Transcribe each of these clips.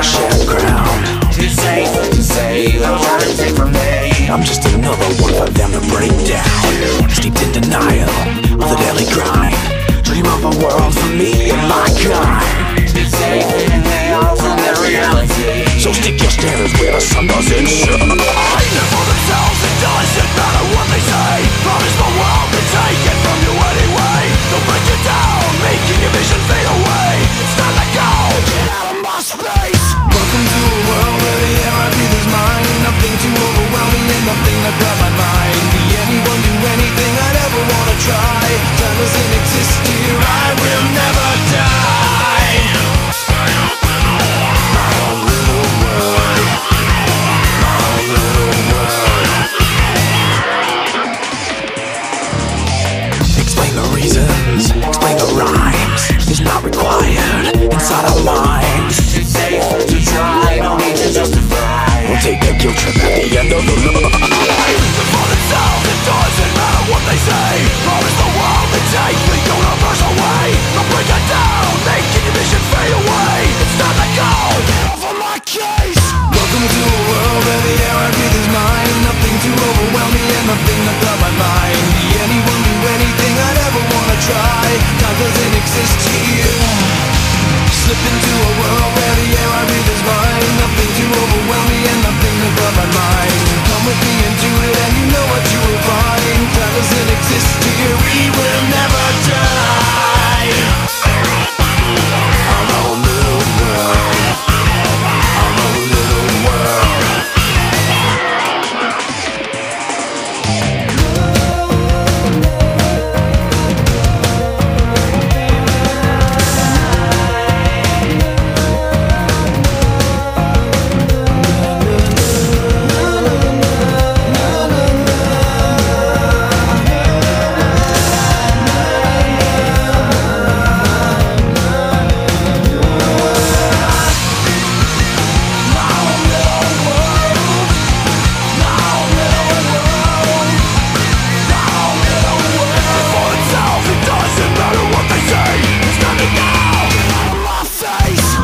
shared ground. Too safe to say, they'll try to take from me. I'm just another one for them to break down. Steeped in denial of the daily grind. Dream of a world for me and my kind. Too safe and they all from their reality. So stick your standards where the sun doesn't shine. Live for themselves, it doesn't matter what they say. Promise the world to take it from you anyway. They'll break you down, making your vision fade away. It's time to go, get out of my space. Welcome to a world where the air I breathe is mine. Nothing too overwhelming and nothing to grab my mind. Be anyone, do anything I'd ever wanna try. Time doesn't exist here, I will never die. My own little world. My own little world. Explain the reasons, explain the rhymes. It's not required inside our minds. Too safe to try, no need to justify. We'll take a guilt trip at the end of the line. For themselves, it doesn't matter what they say. Promise the world to take the universe away. They'll break it down, making your vision fade away. It's time to go, get off of my case. Welcome to a world where the air I breathe is mine. Nothing to overwhelm me and nothing to cloud my mind. Be anyone, do anything I'd ever wanna try. Time doesn't exist here. Slip into a world where the air I breathe is mine. Nothing to overwhelm me and nothing to cloud my mind. Come with me and do it and you know what you will find. Time doesn't exist here, we will never die. Our own little world. Our own little world.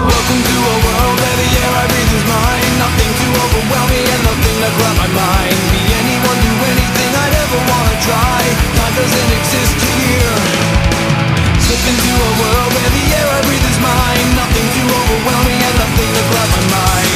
Welcome to a world where the air I breathe is mine. Nothing to overwhelm me and nothing to grab my mind. Be anyone, do anything I'd ever wanna try. Time doesn't exist here. Slip into a world where the air I breathe is mine. Nothing to overwhelm me and nothing to grab my mind.